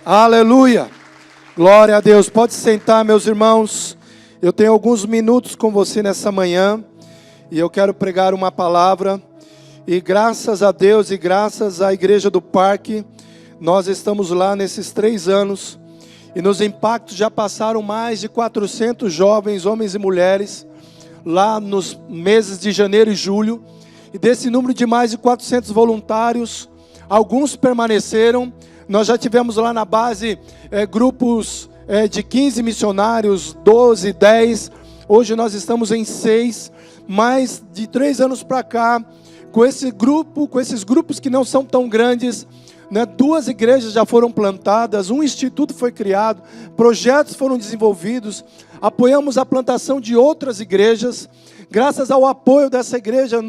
Aleluia! Glória a Deus. Pode sentar, meus irmãos. Eu tenho alguns minutos com você nessa manhã e eu quero pregar uma palavra. E graças a Deus e graças à Igreja do Parque, nós estamos lá nesses 3 anos e nos impactos já passaram mais de 400 jovens, homens e mulheres, lá nos meses de janeiro e julho. E desse número de mais de 400 voluntários, alguns permaneceram. Nós já tivemos lá na base grupos de 15 missionários, 12, 10. Hoje nós estamos em 6. Mais de 3 anos para cá, com esses grupos que não são tão grandes, né, 2 igrejas já foram plantadas, um instituto foi criado, projetos foram desenvolvidos, apoiamos a plantação de outras igrejas. Graças ao apoio dessa igreja,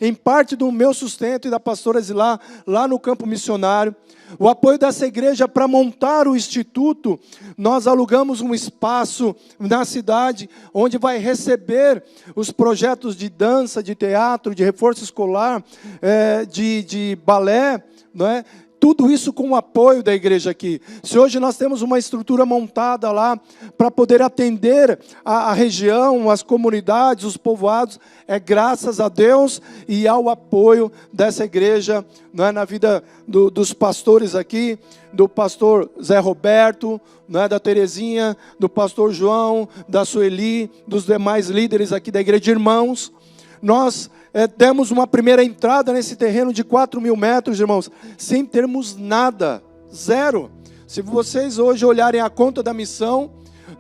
em parte do meu sustento e da pastora Zilá, lá no campo missionário, o apoio dessa igreja para montar o instituto, nós alugamos um espaço na cidade, onde vai receber os projetos de dança, de teatro, de reforço escolar, de balé, não é? Tudo isso com o apoio da igreja aqui. Se hoje nós temos uma estrutura montada lá para poder atender a região, as comunidades, os povoados, é graças a Deus e ao apoio dessa igreja, não é, na vida dos pastores aqui, do pastor Zé Roberto, não é, da Terezinha, do pastor João, da Sueli, dos demais líderes aqui da igreja de irmãos. Nós demos uma primeira entrada nesse terreno de 4.000 metros, irmãos, sem termos nada, zero. Se vocês hoje olharem a conta da missão,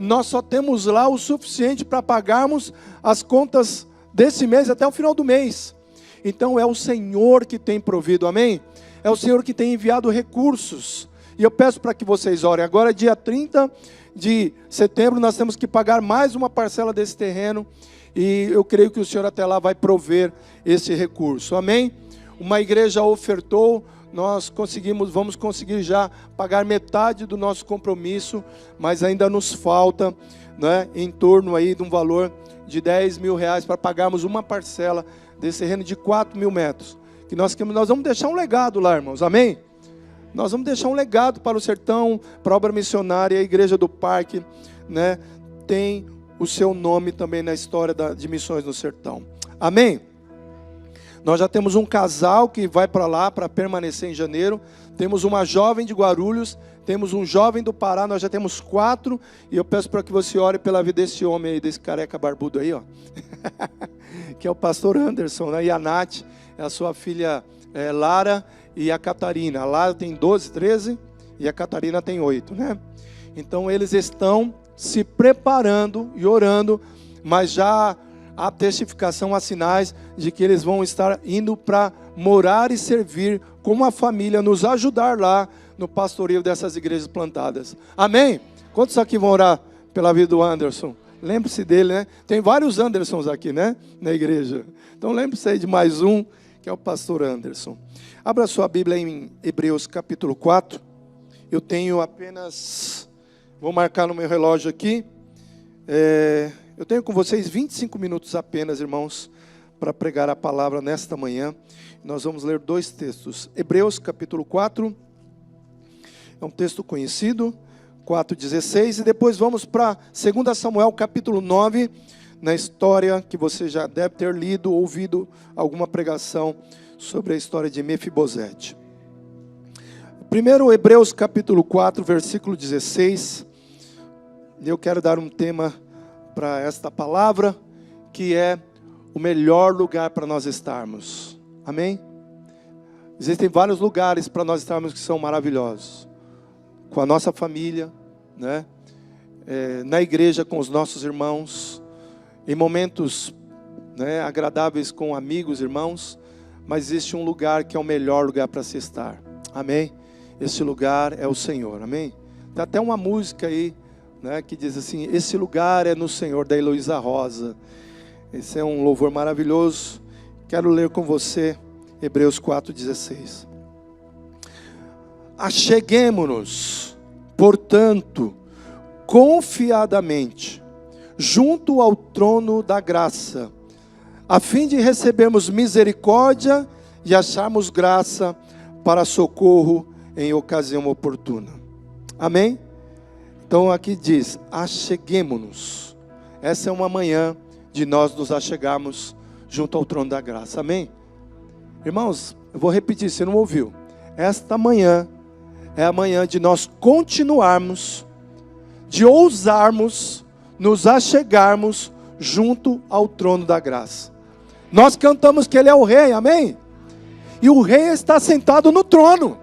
nós só temos lá o suficiente para pagarmos as contas desse mês até o final do mês. Então é o Senhor que tem provido, amém? É o Senhor que tem enviado recursos. E eu peço para que vocês orem. Agora, dia 30 de setembro, nós temos que pagar mais uma parcela desse terreno. E eu creio que o Senhor até lá vai prover esse recurso, amém? Uma igreja ofertou, vamos conseguir já pagar metade do nosso compromisso, mas ainda nos falta, né, em torno aí de um valor de R$10.000 para pagarmos uma parcela desse terreno de 4.000 metros. Que nós vamos deixar um legado lá, irmãos, amém? Nós vamos deixar um legado para o sertão, para a obra missionária. A Igreja do Parque, né, tem o seu nome também na história de missões no sertão. Amém? Nós já temos um casal que vai para lá para permanecer em janeiro. Temos uma jovem de Guarulhos. Temos um jovem do Pará. Nós já temos 4. E eu peço para que você ore pela vida desse homem aí, desse careca barbudo aí, ó. Que é o pastor Anderson, né? E a Nath, é a sua filha Lara e a Catarina. A Lara tem 12, 13 e a Catarina tem 8, né? Então eles estão se preparando e orando, mas já há testificação, há sinais de que eles vão estar indo para morar e servir com uma família, nos ajudar lá no pastoreio dessas igrejas plantadas. Amém? Quantos aqui vão orar pela vida do Anderson? Lembre-se dele, né? Tem vários Andersons aqui, né? Na igreja. Então lembre-se aí de mais um, que é o pastor Anderson. Abra sua Bíblia em Hebreus capítulo 4. Eu tenho apenas... Vou marcar no meu relógio aqui. Eu tenho com vocês 25 minutos apenas, irmãos, para pregar a palavra nesta manhã. Nós vamos ler 2 textos. Hebreus capítulo 4. É um texto conhecido. 4:16. E depois vamos para 2 Samuel capítulo 9. Na história que você já deve ter lido, ouvido alguma pregação sobre a história de Mefibosete. Primeiro, Hebreus capítulo 4, versículo 16. Eu quero dar um tema para esta palavra, que é o melhor lugar para nós estarmos. Amém? Existem vários lugares para nós estarmos que são maravilhosos. Com a nossa família, né? Na igreja com os nossos irmãos, em momentos, né, agradáveis com amigos, irmãos. Mas existe um lugar que é o melhor lugar para se estar. Amém? Esse lugar é o Senhor, amém? Tem até uma música aí, né, que diz assim: esse lugar é no Senhor, da Heloísa Rosa. Esse é um louvor maravilhoso. Quero ler com você Hebreus 4:16. Acheguemo-nos, portanto, confiadamente, junto ao trono da graça, a fim de recebermos misericórdia e acharmos graça para socorro em ocasião oportuna. Amém? Então aqui diz, acheguemo-nos. Essa é uma manhã de nós nos achegarmos junto ao trono da graça. Amém? Irmãos, eu vou repetir, você não ouviu. Esta manhã é a manhã de nós continuarmos, de ousarmos, nos achegarmos junto ao trono da graça. Nós cantamos que Ele é o Rei, amém? E o Rei está sentado no trono.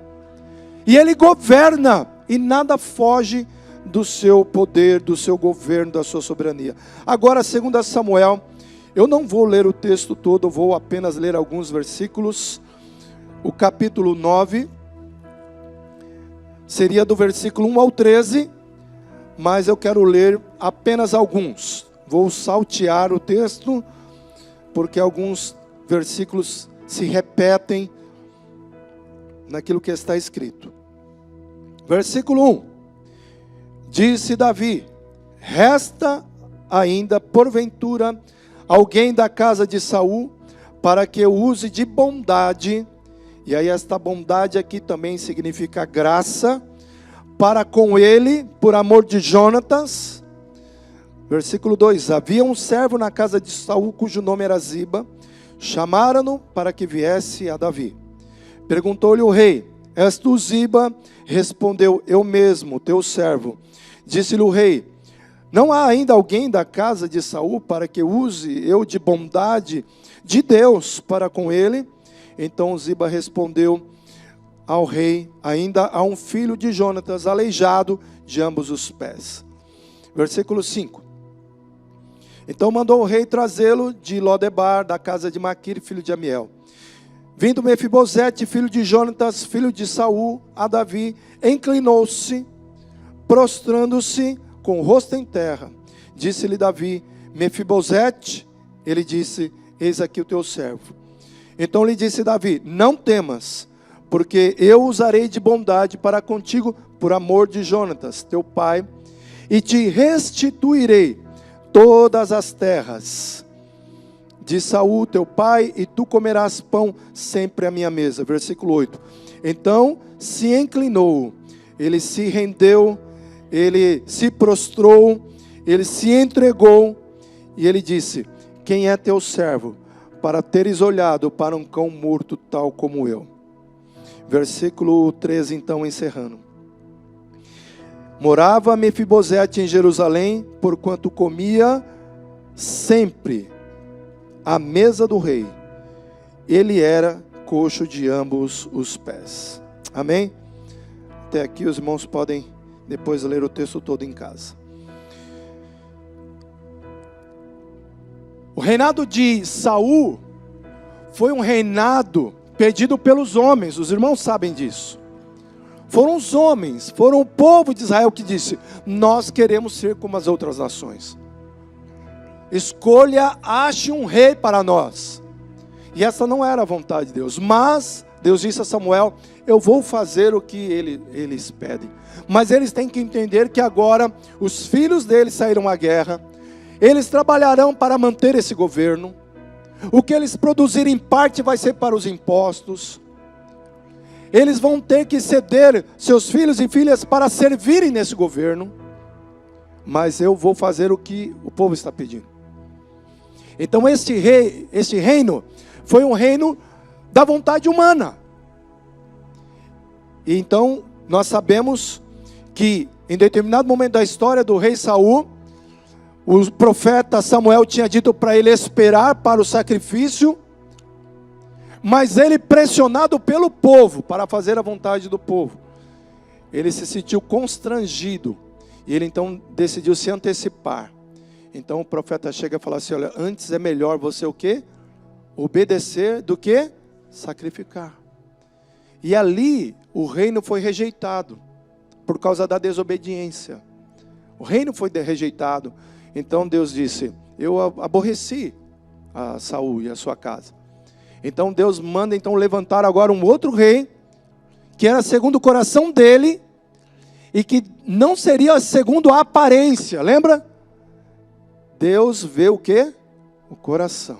E Ele governa, e nada foge do seu poder, do seu governo, da sua soberania. Agora, 2 Samuel, eu não vou ler o texto todo, eu vou apenas ler alguns versículos. O capítulo 9, seria do versículo 1 ao 13, mas eu quero ler apenas alguns. Vou saltear o texto, porque alguns versículos se repetem naquilo que está escrito. Versículo 1. Disse Davi: resta ainda, porventura, alguém da casa de Saul, para que eu use de bondade, e aí esta bondade aqui também significa graça, para com ele, por amor de Jonatas. Versículo 2: havia um servo na casa de Saul, cujo nome era Ziba. Chamaram-no para que viesse a Davi. Perguntou-lhe o rei: és tu Ziba? Respondeu: eu mesmo, teu servo. Disse-lhe o rei: não há ainda alguém da casa de Saul para que use eu de bondade de Deus para com ele? Então Ziba respondeu ao rei: ainda há um filho de Jonatas, aleijado de ambos os pés. Versículo 5. Então mandou o rei trazê-lo de Lodebar, da casa de Maquir, filho de Amiel. Vindo Mefibosete, filho de Jonatas, filho de Saul, a Davi, inclinou-se, prostrando-se com o rosto em terra. Disse-lhe Davi: Mefibosete. Ele disse: eis aqui o teu servo. Então lhe disse Davi: não temas, porque eu usarei de bondade para contigo, por amor de Jonatas, teu pai, e te restituirei todas as terras de Saul, teu pai, e tu comerás pão sempre à minha mesa. Versículo 8. Então se inclinou, ele se rendeu, ele se prostrou, ele se entregou, e ele disse: quem é teu servo, para teres olhado para um cão morto tal como eu? Versículo 13, então, encerrando. Morava Mefibosete em Jerusalém, porquanto comia sempre à mesa do rei. Ele era coxo de ambos os pés. Amém? Até aqui os irmãos podem depois ler o texto todo em casa. O reinado de Saul foi um reinado pedido pelos homens, os irmãos sabem disso. Foram os homens, foram o povo de Israel que disse: nós queremos ser como as outras nações. Escolha, ache um rei para nós. E essa não era a vontade de Deus. Mas Deus disse a Samuel: eu vou fazer o que eles pedem. Mas eles têm que entender que agora os filhos deles saíram à guerra. Eles trabalharão para manter esse governo. O que eles produzirem em parte vai ser para os impostos. Eles vão ter que ceder seus filhos e filhas para servirem nesse governo. Mas eu vou fazer o que o povo está pedindo. Então este reino foi um reino da vontade humana. E então nós sabemos que em determinado momento da história do rei Saul, o profeta Samuel tinha dito para ele esperar para o sacrifício. Mas ele, pressionado pelo povo, para fazer a vontade do povo, ele se sentiu constrangido, e ele então decidiu se antecipar. Então o profeta chega e fala assim: olha, antes é melhor você o quê? Obedecer do que sacrificar. E ali o reino foi rejeitado, por causa da desobediência. O reino foi rejeitado. Então Deus disse: eu aborreci a Saul e a sua casa. Então Deus manda levantar agora um outro rei, que era segundo o coração dele, e que não seria segundo a aparência, lembra? Deus vê o quê? O coração.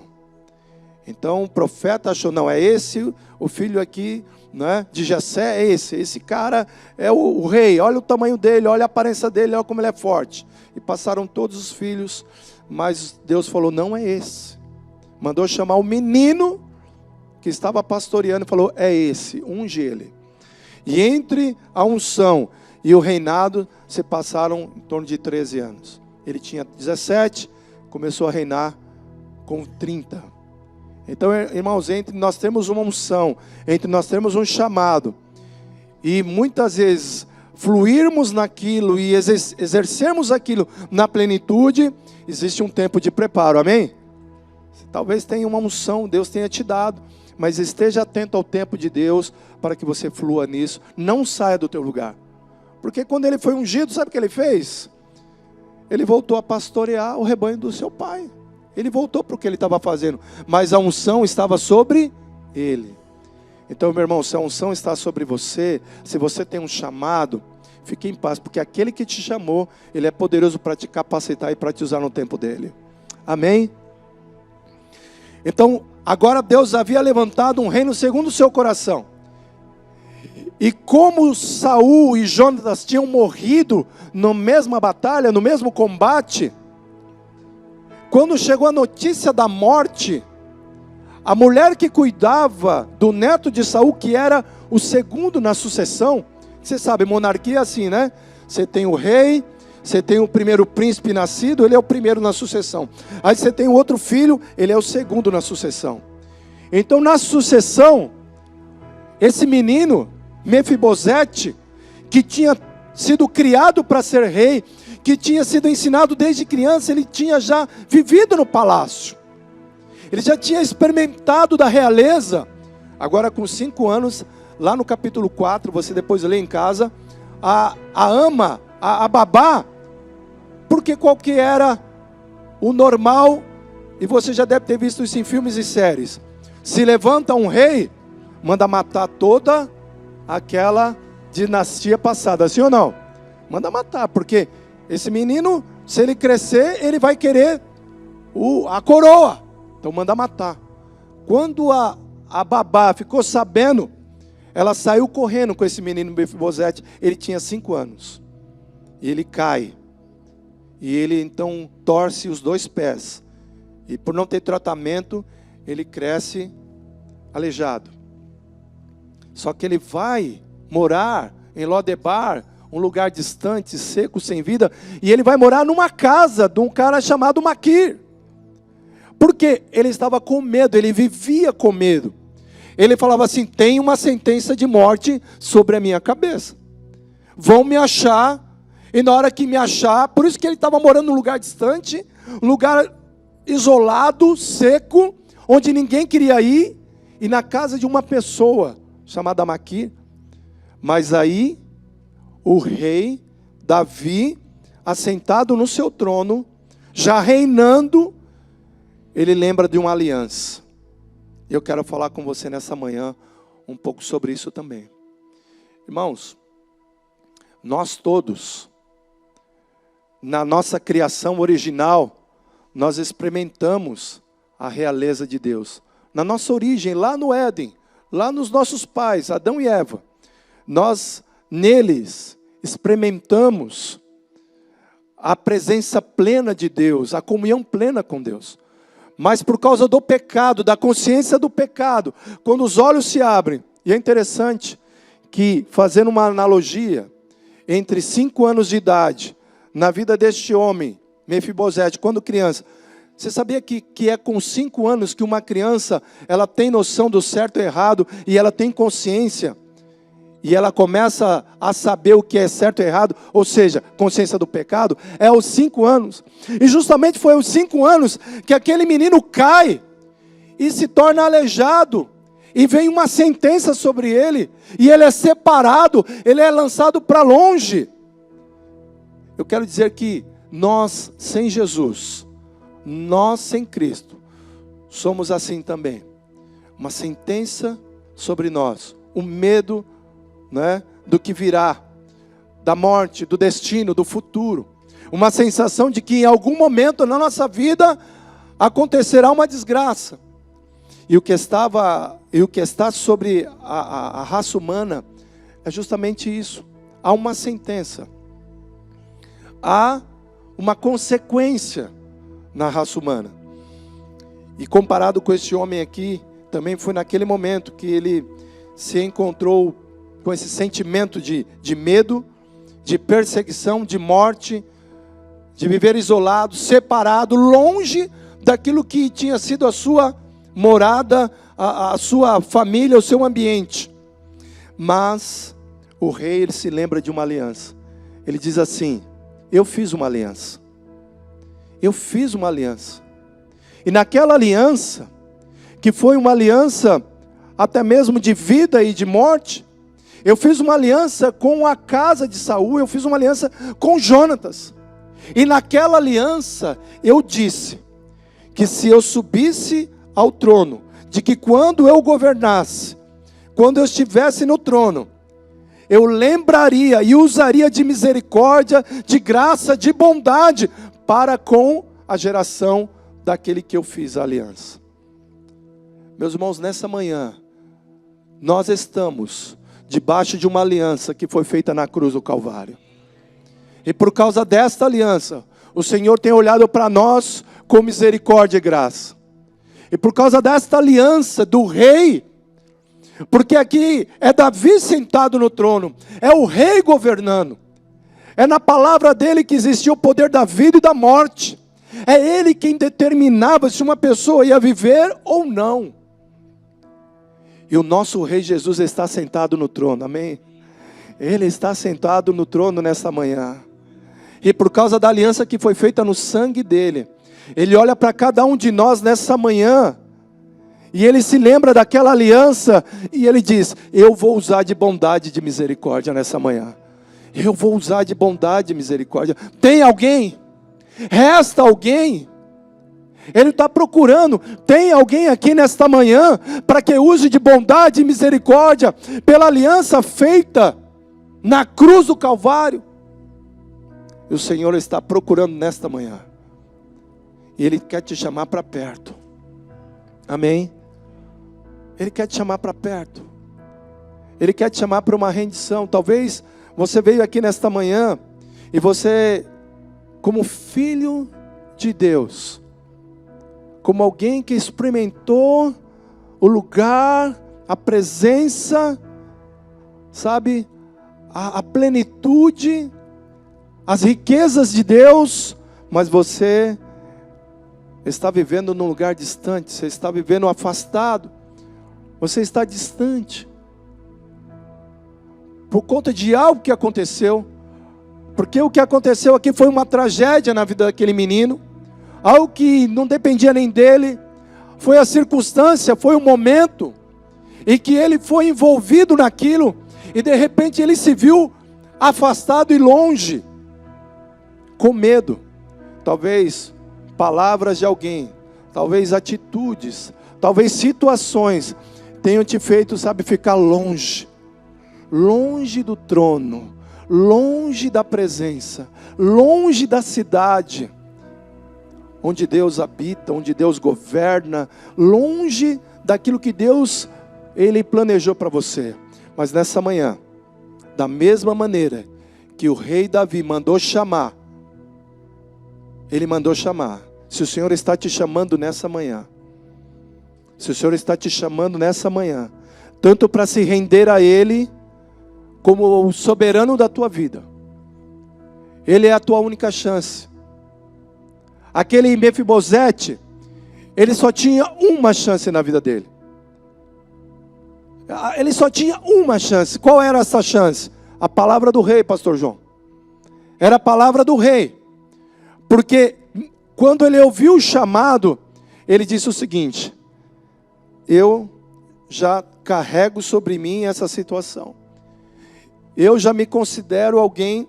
Então o profeta achou: não, é esse o filho aqui né, de Jessé é esse cara é o rei, olha o tamanho dele, olha a aparência dele, olha como ele é forte. E passaram todos os filhos, mas Deus falou, não é esse. Mandou chamar o menino que estava pastoreando e falou, é esse, unge ele. E entre a unção e o reinado, se passaram em torno de 13 anos. Ele tinha 17, começou a reinar com 30. Então, irmãos, entre nós temos uma unção, entre nós temos um chamado, e muitas vezes fluirmos naquilo e exercermos aquilo na plenitude, existe um tempo de preparo, amém? Talvez tenha uma unção, Deus tenha te dado, mas esteja atento ao tempo de Deus, para que você flua nisso, não saia do teu lugar. Porque quando ele foi ungido, sabe o que ele fez? Ele voltou a pastorear o rebanho do seu pai. Ele voltou para o que ele estava fazendo, mas a unção estava sobre ele. Então, meu irmão, se a unção está sobre você, se você tem um chamado, fique em paz, porque aquele que te chamou, ele é poderoso para te capacitar e para te usar no tempo dele. Amém? Então, agora Deus havia levantado um reino segundo o seu coração. E como Saul e Jonatas tinham morrido na mesma batalha, no mesmo combate, quando chegou a notícia da morte, a mulher que cuidava do neto de Saul, que era o segundo na sucessão, você sabe, monarquia é assim, né? Você tem o rei, você tem o primeiro príncipe nascido, ele é o primeiro na sucessão. Aí você tem o outro filho, ele é o segundo na sucessão. Então na sucessão, esse menino, Mefibosete, que tinha sido criado para ser rei, que tinha sido ensinado desde criança, ele tinha já vivido no palácio. Ele já tinha experimentado da realeza. Agora com 5 anos, lá no capítulo 4, você depois lê em casa, a babá, porque qual que era o normal, e você já deve ter visto isso em filmes e séries. Se levanta um rei, manda matar toda aquela dinastia passada, sim ou não? Manda matar, porque esse menino, se ele crescer, ele vai querer a coroa. Então manda matar. Quando a babá ficou sabendo, ela saiu correndo com esse menino Mefibosete. Ele tinha 5 anos. E ele cai. E ele então torce os 2 pés. E por não ter tratamento, ele cresce aleijado. Só que ele vai morar em Lodebar, um lugar distante, seco, sem vida. E ele vai morar numa casa de um cara chamado Maquir. Porque ele estava com medo, ele vivia com medo. Ele falava assim, tem uma sentença de morte sobre a minha cabeça. Vão me achar, e na hora que me achar, por isso que ele estava morando num lugar distante, um lugar isolado, seco, onde ninguém queria ir, e na casa de uma pessoa chamada Maquir. Mas aí, o rei Davi, assentado no seu trono, já reinando, ele lembra de uma aliança. Eu quero falar com você nessa manhã um pouco sobre isso também. Irmãos, nós todos, na nossa criação original, nós experimentamos a realeza de Deus. Na nossa origem, lá no Éden, lá nos nossos pais, Adão e Eva, nós neles experimentamos a presença plena de Deus, a comunhão plena com Deus. Mas por causa do pecado, da consciência do pecado, quando os olhos se abrem, e é interessante que, fazendo uma analogia, entre 5 anos de idade, na vida deste homem, Mefibosete, quando criança, você sabia que é com 5 anos que uma criança, ela tem noção do certo e errado, e ela tem consciência, e ela começa a saber o que é certo e errado, ou seja, consciência do pecado, é aos 5 anos. E justamente foi aos 5 anos que aquele menino cai e se torna aleijado. E vem uma sentença sobre ele, e ele é separado, ele é lançado para longe. Eu quero dizer que nós, sem Jesus, nós sem Cristo, somos assim também. Uma sentença sobre nós, o medo, né, do que virá, da morte, do destino, do futuro. Uma sensação de que em algum momento na nossa vida acontecerá uma desgraça. E o que estava E o que está sobre a raça humana é justamente isso. Há uma sentença. Há uma consequência na raça humana. E comparado com esse homem aqui, também foi naquele momento que ele se encontrou com esse sentimento de medo, de perseguição, de morte, de viver isolado, separado, longe daquilo que tinha sido a sua morada, a sua família, o seu ambiente. Mas o rei, ele se lembra de uma aliança. Ele diz assim: eu fiz uma aliança. Eu fiz uma aliança. E naquela aliança, que foi uma aliança até mesmo de vida e de morte, eu fiz uma aliança com a casa de Saul, eu fiz uma aliança com Jonatas. E naquela aliança eu disse que se eu subisse ao trono, de que quando eu governasse, quando eu estivesse no trono, eu lembraria e usaria de misericórdia, de graça, de bondade para com a geração daquele que eu fiz a aliança. Meus irmãos, nessa manhã, nós estamos debaixo de uma aliança que foi feita na cruz do Calvário. E por causa desta aliança, o Senhor tem olhado para nós com misericórdia e graça. E por causa desta aliança do rei, porque aqui é Davi sentado no trono, é o rei governando. É na palavra dele que existia o poder da vida e da morte. É ele quem determinava se uma pessoa ia viver ou não. E o nosso rei Jesus está sentado no trono, amém? Ele está sentado no trono nessa manhã. E por causa da aliança que foi feita no sangue dele, ele olha para cada um de nós nessa manhã, e ele se lembra daquela aliança, e ele diz: eu vou usar de bondade e de misericórdia nessa manhã. Eu vou usar de bondade e misericórdia. Tem alguém? Resta alguém? Ele está procurando. Tem alguém aqui nesta manhã para que use de bondade e misericórdia pela aliança feita na cruz do Calvário? E o Senhor está procurando nesta manhã. E Ele quer te chamar para perto. Amém? Ele quer te chamar para perto. Ele quer te chamar para uma rendição. Talvez você veio aqui nesta manhã e você, como filho de Deus, como alguém que experimentou o lugar, a presença, sabe, a plenitude, as riquezas de Deus, mas você está vivendo num lugar distante, você está vivendo afastado, você está distante, por conta de algo que aconteceu, porque o que aconteceu aqui foi uma tragédia na vida daquele menino, algo que não dependia nem dele, foi a circunstância, foi o momento, em que ele foi envolvido naquilo, e de repente ele se viu afastado e longe, com medo. Talvez palavras de alguém, talvez atitudes, talvez situações, tenham te feito, sabe, ficar longe, longe do trono, longe da presença, longe da cidade, onde Deus habita, onde Deus governa, longe daquilo que Deus, Ele planejou para você. Mas nessa manhã, da mesma maneira que o rei Davi mandou chamar, Ele mandou chamar. Se o Senhor está te chamando nessa manhã, se o Senhor está te chamando nessa manhã, tanto para se render a Ele, como o soberano da tua vida, Ele é a tua única chance. Aquele Mefibosete, ele só tinha uma chance na vida dele. Ele só tinha uma chance. Qual era essa chance? A palavra do rei, pastor João. Era a palavra do rei. Porque quando ele ouviu o chamado, ele disse o seguinte: eu já carrego sobre mim essa situação. Eu já me considero alguém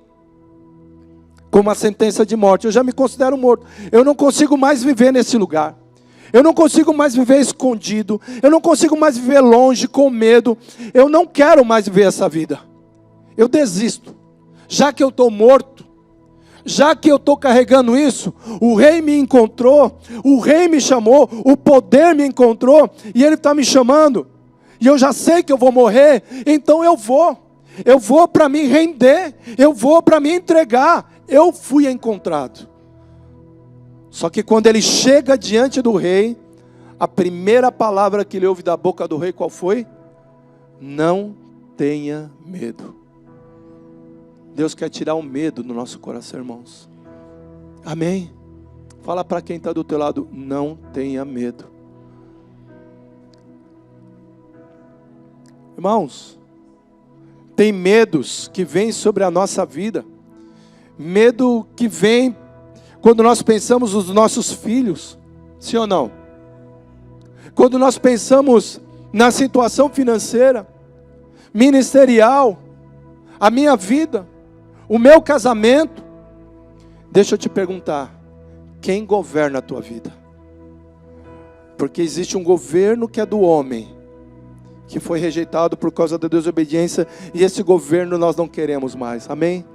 com uma sentença de morte. Eu já me considero morto. Eu não consigo mais viver nesse lugar. Eu não consigo mais viver escondido. Eu não consigo mais viver longe, com medo. Eu não quero mais viver essa vida. Eu desisto. Já que eu estou morto, já que eu estou carregando isso, o rei me encontrou, o rei me chamou, o poder me encontrou, e ele está me chamando. e eu já sei que eu vou morrer, então eu vou para me render, eu vou para me entregar. Eu fui encontrado. Só que quando ele chega diante do rei, a primeira palavra que ele ouve da boca do rei, qual foi? Não tenha medo. Deus quer tirar o medo do nosso coração, irmãos. Amém? Fala para quem está do teu lado, não tenha medo. Irmãos, tem medos que vêm sobre a nossa vida. Medo que vem quando nós pensamos nos nossos filhos. Sim ou não? Quando nós pensamos na situação financeira, ministerial, a minha vida, o meu casamento. Deixa eu te perguntar, quem governa a tua vida? Porque existe um governo que é do homem, que foi rejeitado por causa da desobediência, e esse governo nós não queremos mais, amém?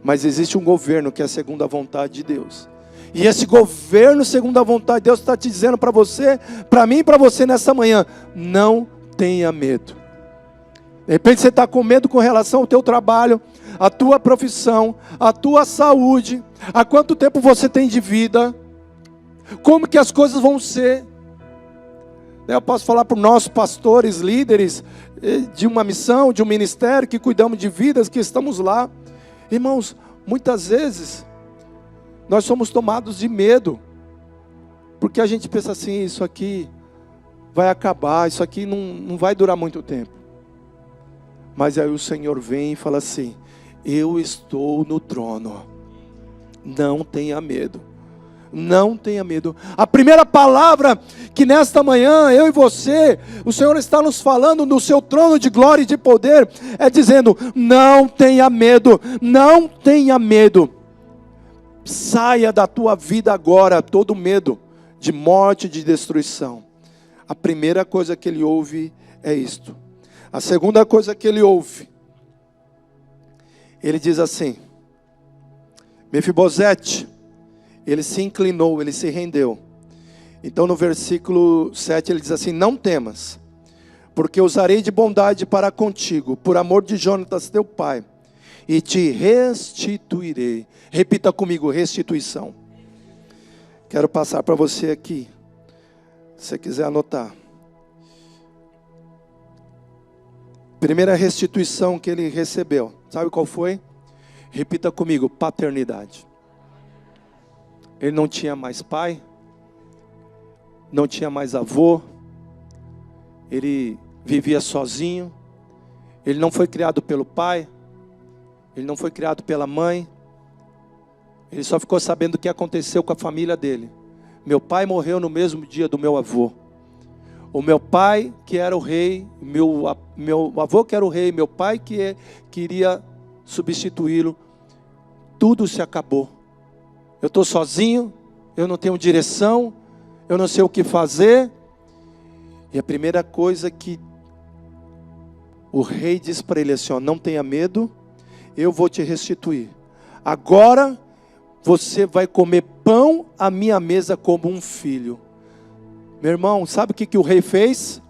Mas existe um governo que é segundo a vontade de Deus, e esse governo segundo a vontade de Deus está te dizendo para você, para mim e para você nessa manhã, não tenha medo. De repente você está com medo com relação ao teu trabalho, a tua profissão, a tua saúde, há quanto tempo você tem de vida, como que as coisas vão ser. Eu posso falar para os nossos pastores, líderes de uma missão, de um ministério, que cuidamos de vidas, que estamos lá. Irmãos, muitas vezes, nós somos tomados de medo, porque a gente pensa assim, isso aqui vai acabar, isso aqui não vai durar muito tempo. Mas aí o Senhor vem e fala assim, eu estou no trono, não tenha medo. Não tenha medo. A primeira palavra que nesta manhã, eu e você, o Senhor está nos falando no seu trono de glória e de poder, é dizendo, não tenha medo, não tenha medo. Saia da tua vida agora todo medo de morte, de destruição. A primeira coisa que ele ouve é isto. A segunda coisa que ele ouve, ele diz assim, Mefibosete, ele se inclinou, ele se rendeu. Então no versículo 7 ele diz assim, não temas, porque usarei de bondade para contigo, por amor de Jonatas teu pai, e te restituirei. Repita comigo, restituição. Quero passar para você aqui, se você quiser anotar. Primeira restituição que ele recebeu, sabe qual foi? Repita comigo, paternidade. Ele não tinha mais pai, não tinha mais avô, ele vivia sozinho, ele não foi criado pelo pai, ele não foi criado pela mãe, ele só ficou sabendo o que aconteceu com a família dele. Meu pai morreu no mesmo dia do meu avô. O meu pai que era o rei, meu avô que era o rei, meu pai que queria substituí-lo, tudo se acabou. Eu estou sozinho, eu não tenho direção, eu não sei o que fazer. E a primeira coisa que o rei diz para ele assim, ó, não tenha medo, eu vou te restituir. Agora você vai comer pão à minha mesa como um filho. Meu irmão, sabe o que o rei fez?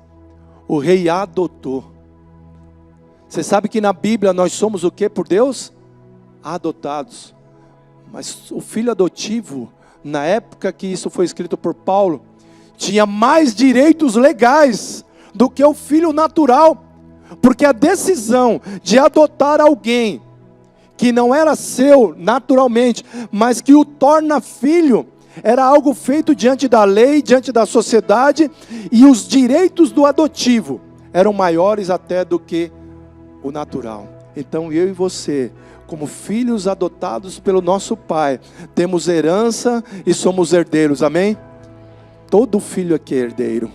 O rei adotou. Você sabe que na Bíblia nós somos o que por Deus? Adotados. Mas o filho adotivo, na época que isso foi escrito por Paulo, tinha mais direitos legais do que o filho natural. Porque a decisão de adotar alguém que não era seu naturalmente, mas que o torna filho, era algo feito diante da lei, diante da sociedade, e os direitos do adotivo eram maiores até do que o natural. Então eu e você, como filhos adotados pelo nosso Pai, temos herança e somos herdeiros, amém? Todo filho aqui é herdeiro.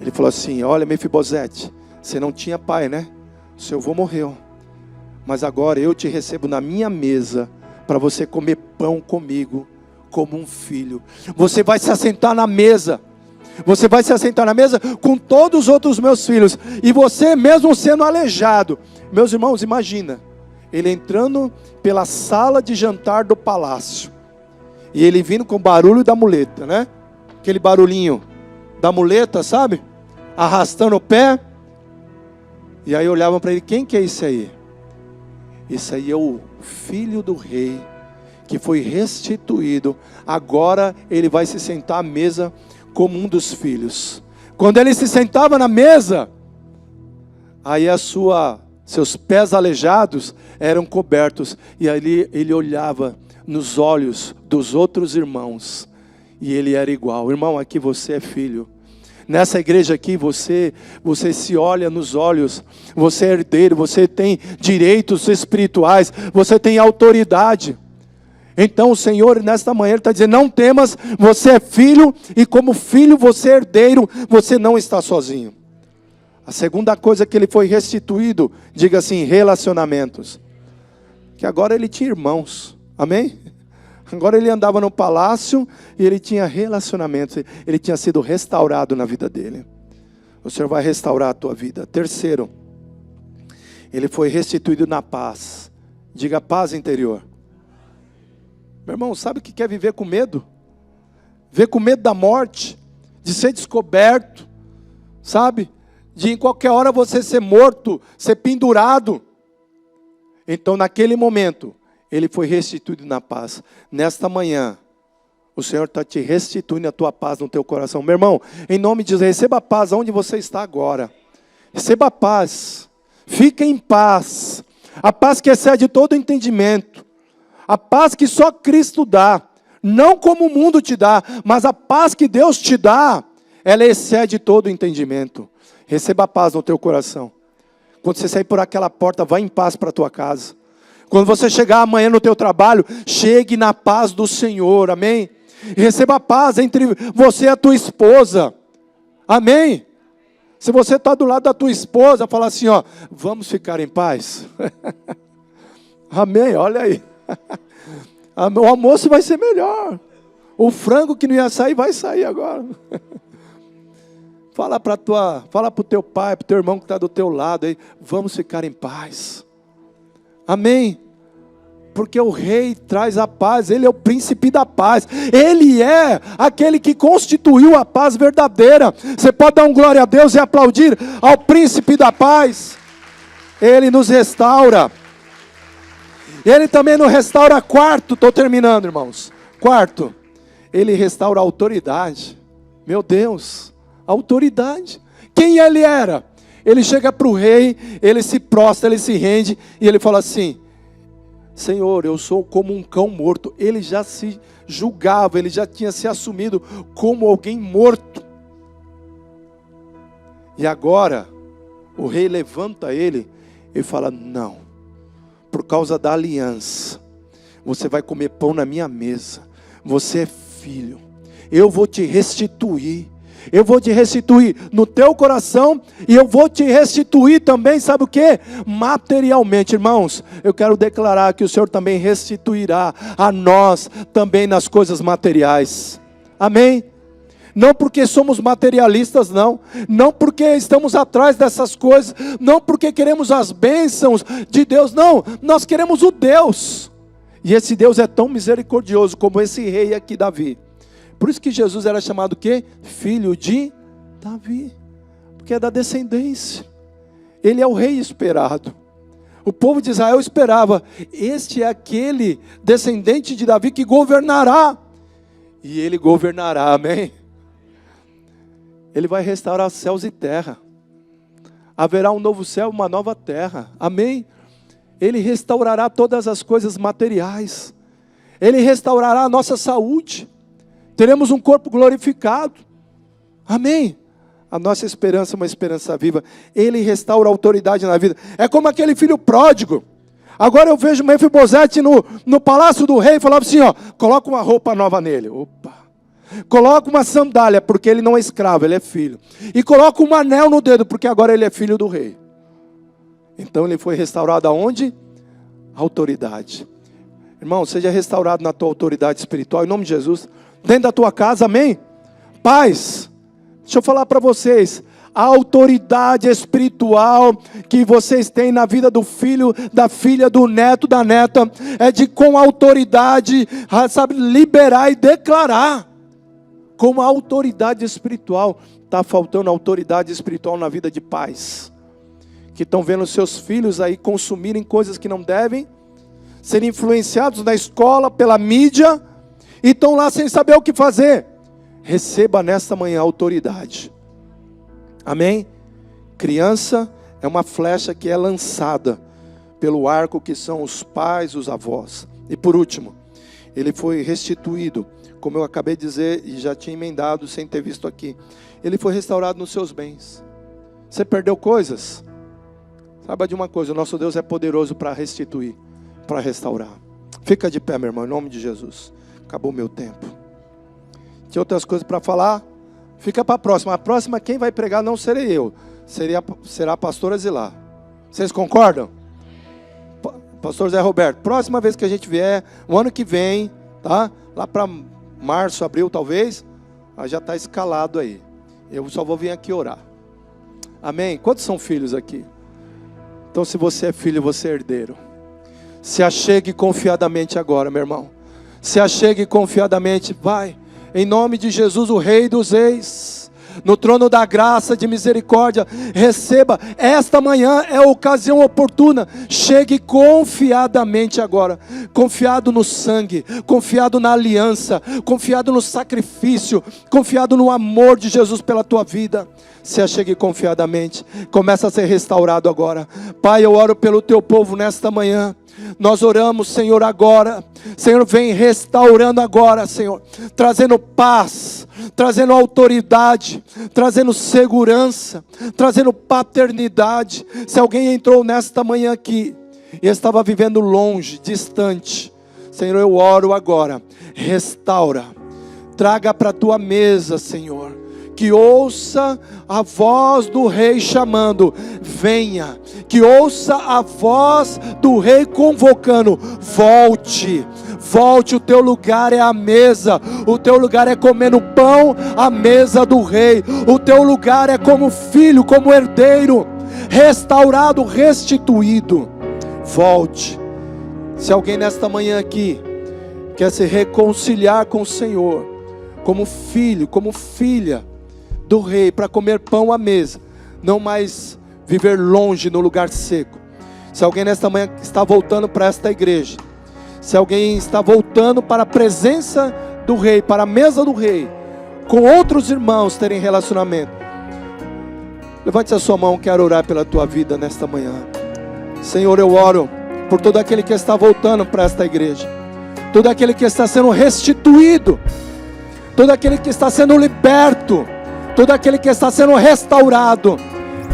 Ele falou assim, olha Mefibosete, você não tinha pai, né? O seu avô morreu, mas agora eu te recebo na minha mesa, para você comer pão comigo, como um filho. Você vai se assentar na mesa, você vai se assentar na mesa com todos os outros meus filhos, e você mesmo sendo aleijado. Meus irmãos, imagina, ele entrando pela sala de jantar do palácio, e ele vindo com o barulho da muleta, né? Aquele barulhinho da muleta, sabe? arrastando o pé. E aí olhavam para ele: quem que é esse aí? Esse aí é o filho do rei, que foi restituído. Agora ele vai se sentar à mesa como um dos filhos. Quando ele se sentava na mesa, aí seus pés aleijados eram cobertos. E ali ele olhava nos olhos dos outros irmãos, e ele era igual. Irmão, aqui você é filho. Nessa igreja aqui você se olha nos olhos. Você é herdeiro, você tem direitos espirituais, você tem autoridade. Então o Senhor nesta manhã Ele está dizendo: não temas, você é filho, e como filho você é herdeiro, você não está sozinho. A segunda coisa que ele foi restituído, diga assim, relacionamentos. Que agora ele tinha irmãos, amém? Agora ele andava no palácio e ele tinha relacionamentos, ele tinha sido restaurado na vida dele. O Senhor vai restaurar a tua vida. Terceiro, ele foi restituído na paz. Diga paz interior. Meu irmão, sabe o que é viver com medo? Viver com medo da morte, de ser descoberto, sabe? De em qualquer hora você ser morto, ser pendurado. Então naquele momento, ele foi restituído na paz. Nesta manhã, o Senhor está te restituindo a tua paz no teu coração. Meu irmão, em nome de Jesus, receba a paz onde você está agora. Receba a paz. Fique em paz. A paz que excede todo entendimento. A paz que só Cristo dá. Não como o mundo te dá, mas a paz que Deus te dá, ela excede todo entendimento. Receba a paz no teu coração. Quando você sair por aquela porta, vá em paz para a tua casa. Quando você chegar amanhã no teu trabalho, chegue na paz do Senhor, amém? E receba a paz entre você e a tua esposa, amém? Se você está do lado da tua esposa, fala assim, ó, vamos ficar em paz? Amém, olha aí. O almoço vai ser melhor. O frango que não ia sair, vai sair agora. Fala para o teu pai, para o teu irmão que está do teu lado aí, vamos ficar em paz. Amém? Porque o rei traz a paz, ele é o príncipe da paz, ele é aquele que constituiu a paz verdadeira. Você pode dar um glória a Deus e aplaudir ao príncipe da paz. Ele nos restaura. Ele também nos restaura. Quarto, estou terminando, irmãos. Quarto, ele restaura a autoridade. Meu Deus, autoridade. Quem ele era? Ele chega para o rei, ele se prostra, ele se rende, e ele fala assim, Senhor, eu sou como um cão morto. Ele já se julgava, ele já tinha se assumido como alguém morto. E agora, o rei levanta ele e fala, não, por causa da aliança, você vai comer pão na minha mesa, você é filho, eu vou te restituir. Eu vou te restituir no teu coração, e eu vou te restituir também, sabe o que? Materialmente, irmãos, eu quero declarar que o Senhor também restituirá a nós também nas coisas materiais, amém? Não porque somos materialistas, não porque estamos atrás dessas coisas, não porque queremos as bênçãos de Deus, não, nós queremos o Deus, e esse Deus é tão misericordioso como esse rei aqui, Davi. Por isso que Jesus era chamado o quê? Filho de Davi. Porque é da descendência. Ele é o rei esperado. O povo de Israel esperava. Este é aquele descendente de Davi que governará. E ele governará, amém? Ele vai restaurar céus e terra. Haverá um novo céu, uma nova terra, amém? Ele restaurará todas as coisas materiais. Ele restaurará a nossa saúde. Teremos um corpo glorificado. Amém? A nossa esperança é uma esperança viva. Ele restaura a autoridade na vida. É como aquele filho pródigo. Agora eu vejo Mefibosete no palácio do rei, falava assim, ó, coloca uma roupa nova nele. Opa. Coloca uma sandália, porque ele não é escravo, ele é filho. E coloca um anel no dedo, porque agora ele é filho do rei. Então ele foi restaurado aonde? Autoridade. Irmão, seja restaurado na tua autoridade espiritual, em nome de Jesus. Dentro da tua casa, amém? Pais, deixa eu falar para vocês, a autoridade espiritual que vocês têm na vida do filho, da filha, do neto, da neta, é de com autoridade, sabe, liberar e declarar. Como a autoridade espiritual, está faltando autoridade espiritual na vida de pais, que estão vendo seus filhos aí consumirem coisas que não devem, serem influenciados na escola, pela mídia, e estão lá sem saber o que fazer. Receba nesta manhã autoridade. Amém? Criança é uma flecha que é lançada pelo arco que são os pais, os avós. E por último, ele foi restituído, como eu acabei de dizer e já tinha emendado sem ter visto aqui. Ele foi restaurado nos seus bens. Você perdeu coisas? Saiba de uma coisa, o nosso Deus é poderoso para restituir, para restaurar. Fica de pé, meu irmão, em nome de Jesus. Acabou o meu tempo. Tinha outras coisas para falar? Fica para a próxima. A próxima quem vai pregar não serei eu, será a pastora Zilá. Vocês concordam? Pastor Zé Roberto, próxima vez que a gente vier, o ano que vem, tá? Lá para março, abril talvez, já está escalado aí. Eu só vou vir aqui orar. Amém? Quantos são filhos aqui? Então se você é filho, você é herdeiro. Se achegue confiadamente agora, meu irmão. Se achegue confiadamente, vai. Em nome de Jesus, o Rei dos Reis. No trono da graça, de misericórdia, receba. Esta manhã é a ocasião oportuna. Chegue confiadamente agora. Confiado no sangue, confiado na aliança, confiado no sacrifício, confiado no amor de Jesus pela tua vida. Se achegue confiadamente. Começa a ser restaurado agora. Pai, eu oro pelo teu povo nesta manhã. Nós oramos, Senhor, agora. Senhor, vem restaurando agora, Senhor, trazendo paz, trazendo autoridade, trazendo segurança, trazendo paternidade. Se alguém entrou nesta manhã aqui e estava vivendo longe, distante, Senhor, eu oro agora, restaura, traga para a tua mesa, Senhor, que ouça a voz do Rei chamando, venha, que ouça a voz do Rei convocando, volte, o teu lugar é a mesa, o teu lugar é comendo pão à mesa do Rei, o teu lugar é como filho, como herdeiro, restaurado, restituído, volte. Se alguém nesta manhã aqui quer se reconciliar com o Senhor, como filho, como filha do Rei, para comer pão à mesa, não mais viver longe no lugar seco. Se alguém nesta manhã está voltando para esta igreja, se alguém está voltando para a presença do Rei, para a mesa do Rei, com outros irmãos terem relacionamento, levante a sua mão, quero orar pela tua vida nesta manhã. Senhor, eu oro por todo aquele que está voltando para esta igreja, todo aquele que está sendo restituído, todo aquele que está sendo liberto, todo aquele que está sendo restaurado.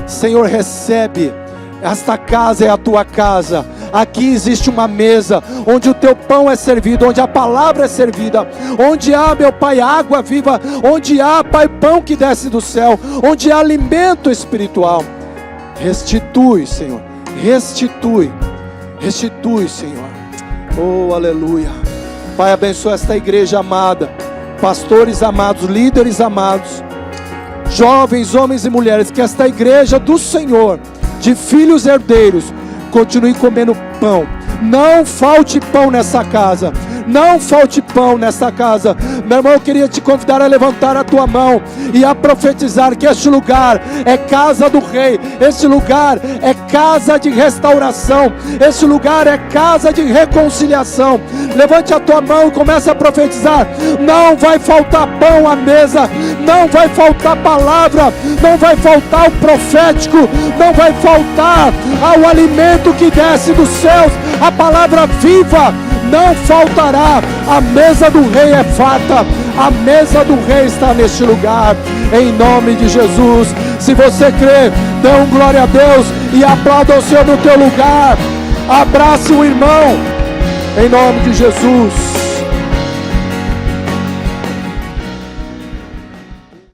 Senhor, recebe. Esta casa é a tua casa. Aqui existe uma mesa onde o teu pão é servido, onde a palavra é servida, onde há, meu Pai, água viva, onde há, Pai, pão que desce do céu, onde há alimento espiritual. Restitui, Senhor, restitui, Senhor. Oh, aleluia. Pai, abençoa esta igreja amada, pastores amados, líderes amados, jovens, homens e mulheres, que esta igreja do Senhor, de filhos herdeiros, continue comendo pão. Não falte pão nessa casa. Não falte pão nessa casa. Meu irmão, eu queria te convidar a levantar a tua mão e a profetizar que este lugar é casa do Rei. Este lugar é casa de restauração. Este lugar é casa de reconciliação. Levante a tua mão e comece a profetizar. Não vai faltar pão à mesa. Não vai faltar palavra. Não vai faltar o profético. Não vai faltar o alimento que desce dos céus. A palavra viva não faltará. A mesa do Rei é farta. A mesa do Rei está neste lugar, em nome de Jesus. Se você crê, dê um glória a Deus e aplauda o Senhor no teu lugar. Abrace o irmão, em nome de Jesus.